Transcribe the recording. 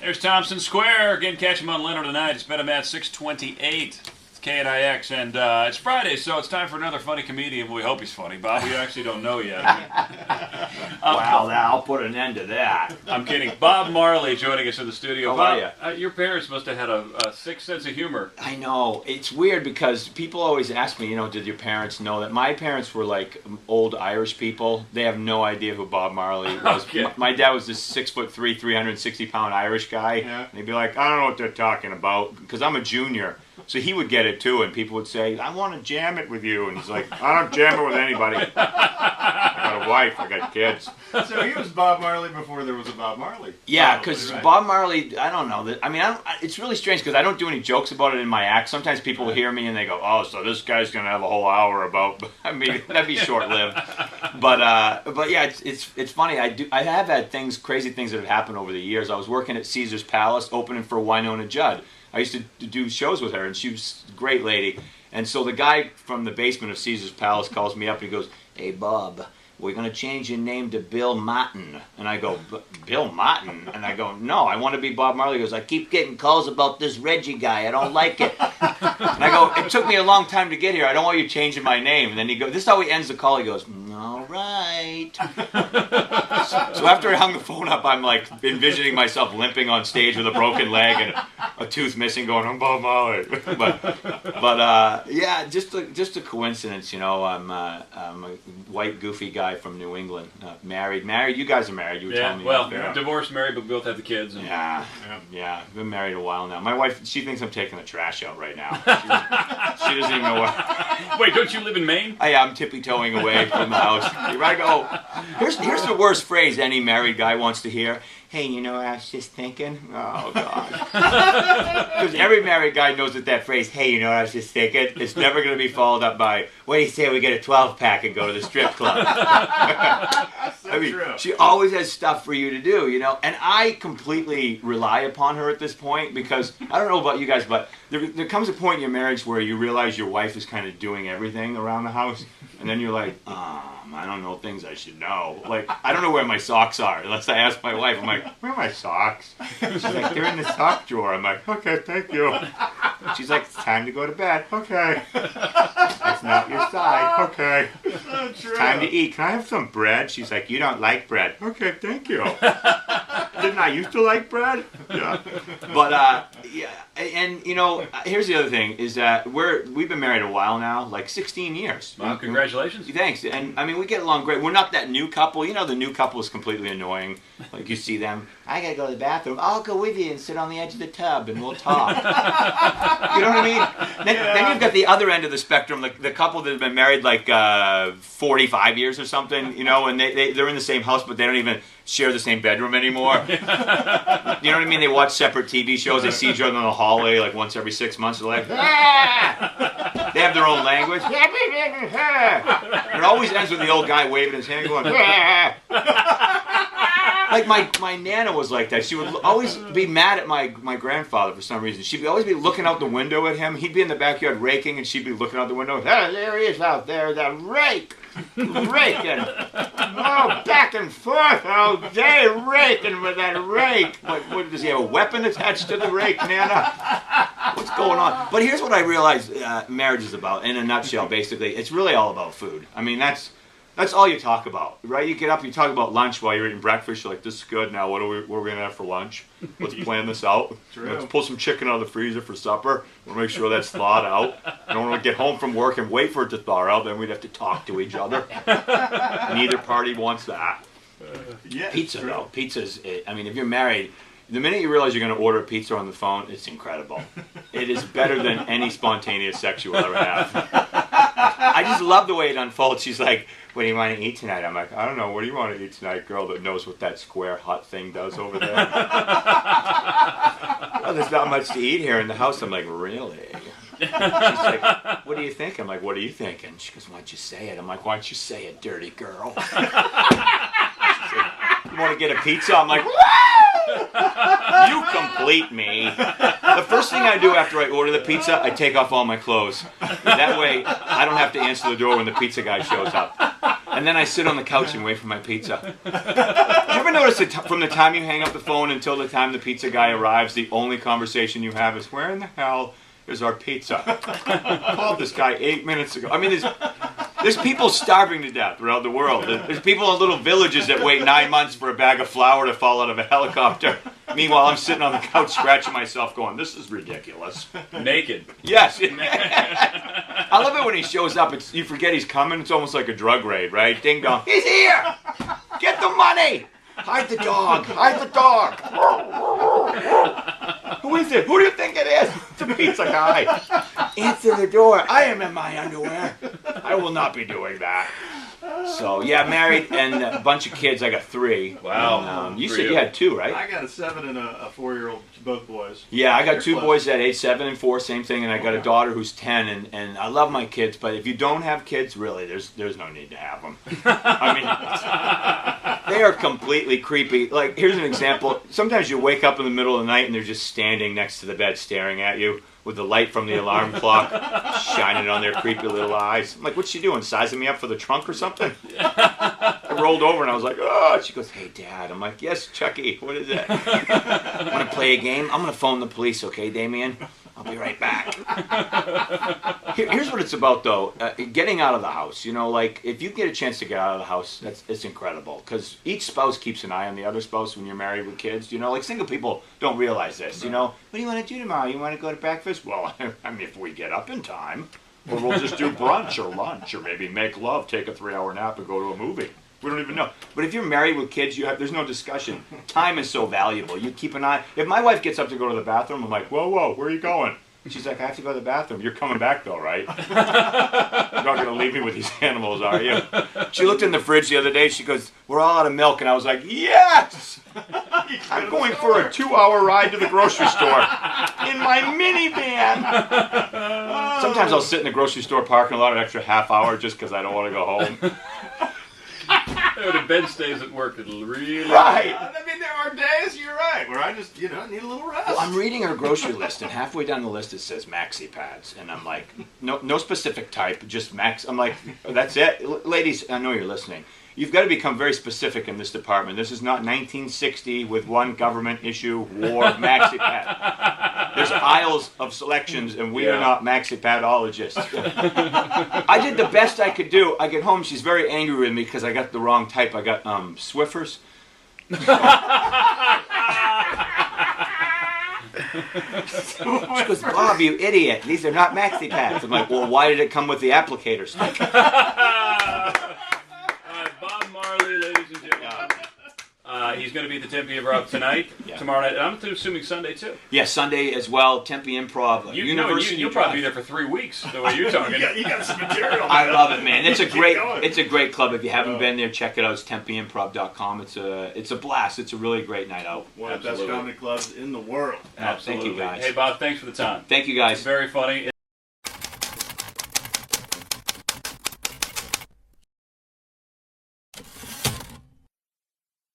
There's Thompson Square. Again, catch him on Leno tonight. It's been at 628. It's KNIX, and it's Friday, so it's time for another funny comedian. We hope he's funny. Bob, we actually don't know yet. Wow, I'll put an end to that. I'm kidding. Bob Marley joining us in the studio. How Bob, are you? Your parents must have had a sick sense of humor. I know. It's weird because people always ask me, did your parents know that? My parents were like old Irish people. They have no idea who Bob Marley was. Okay. My dad was this 6'3", 360-pound Irish guy. Yeah. And he'd be like, I don't know what they're talking about, because I'm a junior. So he would get it too, and people would say, I want to jam it with you. And he's like, I don't jam it with anybody. I got a wife, I got kids. So he was Bob Marley before there was a Bob Marley. Yeah, because right? Bob Marley, I don't know. It's really strange because I don't do any jokes about it in my act. Sometimes people will hear me and they go, oh, so this guy's going to have a whole hour about... I mean, that'd be short-lived. But yeah, it's funny. I have had crazy things that have happened over the years. I was working at Caesar's Palace, opening for Winona Judd. I used to do shows with her, and she was a great lady. And so the guy from the basement of Caesar's Palace calls me up and he goes, hey, Bob, we're going to change your name to Bill Martin. And I go, Bill Martin? And I go, no, I want to be Bob Marley. He goes, I keep getting calls about this Reggie guy. I don't like it. And I go, it took me a long time to get here. I don't want you changing my name. And then he goes, this is how he ends the call. He goes, all right. So after I hung the phone up, I'm like envisioning myself limping on stage with a broken leg and a tooth missing going, I'm Bob Marley. but yeah, just a coincidence, I'm a white, goofy guy from New England, married. You guys are married. You were telling me. Well, divorced, married, but we both have the kids. And yeah. Been married a while now. My wife, she thinks I'm taking the trash out right now. She doesn't even know what. Wait, don't you live in Maine? I'm tippy-toeing away from the house. Here I go. Here's the worst phrase any married guy wants to hear. Hey, I was just thinking. Oh, God. Because every married guy knows that phrase, hey, I was just thinking, it's never going to be followed up by, what do you say we get a 12-pack and go to the strip club? True. She always has stuff for you to do, And I completely rely upon her at this point because, I don't know about you guys, but there comes a point in your marriage where you realize your wife is kind of doing everything around the house, and then you're like, I don't know things I should know. Like, I don't know where my socks are unless I ask my wife. I'm like, where are my socks? She's like, they're in the sock drawer. I'm like, okay, thank you. She's like, it's time to go to bed. Okay. That's not your side. Okay. So true. It's time to eat. Can I have some bread? She's like, you don't like bread. Okay, thank you. Didn't I used to like bread? Yeah. But, yeah. And, here's the other thing, is that we've been married a while now, like 16 years. Wow, congratulations. Thanks. And, we get along great. We're not that new couple. The new couple is completely annoying. Like, you see them, I gotta go to the bathroom. I'll go with you and sit on the edge of the tub and we'll talk. You know what I mean? Then you've got the other end of the spectrum, the couple that have been married like 45 years or something, and they're in the same house, but they don't even share the same bedroom anymore. You know what I mean? They watch separate TV shows. They see each other in the hallway like once every 6 months. They're like, ah! They have their own language. And it always ends with the old guy waving his hand going, ah! Like my Nana was like that. She would always be mad at my grandfather for some reason. She'd always be looking out the window at him. He'd be in the backyard raking, and she'd be looking out the window. Ah, there he is out there, the rake. Raking. Oh, back and forth all day raking with that rake. What does he have a weapon attached to the rake, Nana? What's going on? But here's what I realize marriage is about, in a nutshell, basically. It's really all about food. I mean, that's all you talk about, right? You get up, you talk about lunch while you're eating breakfast. You're like, this is good. Now, what are we going to have for lunch? Let's plan this out. Let's pull some chicken out of the freezer for supper. We'll make sure that's thawed out. I don't want to get home from work and wait for it to thaw out. Then we'd have to talk to each other. Neither party wants that. Pizza, though. Pizza's, if you're married, the minute you realize you're going to order a pizza on the phone, it's incredible. It is better than any spontaneous sex you will ever have. I just love the way it unfolds. She's like, what do you want to eat tonight? I'm like, I don't know. What do you want to eat tonight, girl that knows what that square hut thing does over there? Well, there's not much to eat here in the house. I'm like, really? She's like, what do you think? I'm like, what are you thinking? She goes, why don't you say it? I'm like, why don't you say it, dirty girl? She's like, you want to get a pizza? I'm like, you complete me. The first thing I do after I order the pizza, I take off all my clothes. That way, I don't have to answer the door when the pizza guy shows up. And then I sit on the couch and wait for my pizza. Did you ever notice that from the time you hang up the phone until the time the pizza guy arrives, the only conversation you have is, where in the hell is our pizza? I called this guy 8 minutes ago. I mean, there's people starving to death throughout the world. There's people in little villages that wait 9 months for a bag of flour to fall out of a helicopter. Meanwhile, I'm sitting on the couch scratching myself going, this is ridiculous. Naked. Yes. I love it when he shows up. You forget he's coming. It's almost like a drug raid, right? Ding dong. He's here. Get the money. Hide the dog. Hide the dog. Who is it? Who do you think it is? It's a pizza guy. Answer the door. I am in my underwear. I will not be doing that. So, yeah, married and a bunch of kids. I got 3. Wow. You said you had 2, right? I got a 7 and a 4-year-old, both boys. Yeah, I got They're 2 close. boys at age 7 and 4, same thing, and I got a daughter who's 10, and I love my kids, but if you don't have kids, really, there's no need to have them. I mean, they are completely creepy. Like, here's an example. Sometimes you wake up in the middle of the night and they're just standing next to the bed staring at you with the light from the alarm clock shining on their creepy little eyes. I'm like, what's she doing, sizing me up for the trunk or something? I rolled over and I was like, oh. She goes, hey, Dad. I'm like, yes, Chucky, what is it? Want to play a game? I'm going to phone the police, okay, Damien? I'll be right back. Here's what it's about, though. Getting out of the house. You know, like, if you get a chance to get out of the house, it's incredible. Because each spouse keeps an eye on the other spouse when you're married with kids. You know, like, single people don't realize this. You know, what do you want to do tomorrow? You want to go to breakfast? Well, I mean, if we get up in time. Or we'll just do brunch or lunch. Or maybe make love, take a 3-hour nap, and go to a movie. We don't even know. But if you're married with kids, there's no discussion. Time is so valuable. You keep an eye. If my wife gets up to go to the bathroom, I'm like, whoa, where are you going? And she's like, I have to go to the bathroom. You're coming back though, right? You're not going to leave me with these animals, are you? She looked in the fridge the other day. She goes, we're all out of milk. And I was like, yes! I'm going for a 2-hour ride to the grocery store in my minivan. Sometimes I'll sit in the grocery store parking lot an extra half hour just because I don't want to go home. The bed stays at work. It'll really. Right. I mean, there are days, you're right, where I just, need a little rest. Well, I'm reading her grocery list, and halfway down the list it says maxi pads, and I'm like, no specific type, just max. I'm like, that's it, ladies. I know you're listening. You've got to become very specific in this department. This is not 1960 with one government issue war maxi pad. There's aisles of selections, and we are not maxi padologists. I did the best I could do. I get home, she's very angry with me because I got the wrong type. I got Swiffers. She goes, Bob, you idiot. These are not maxi pads. I'm like, well, why did it come with the applicator stick? Bob Marley, ladies and gentlemen. He's going to be at the Tempe Improv tonight, tomorrow night, and I'm assuming Sunday too. Yeah, Sunday as well. Tempe Improv. You'll probably be there for 3 weeks. The way you're talking. you got some material. I love it, man. It's a going. it's a great club. If you haven't been there, check it out. It's TempeImprov.com. It's a blast. It's a really great night out. One of the best comedy clubs in the world. Absolutely. Thank you, guys. Hey, Bob, thanks for the time. Thank you, guys. Very funny.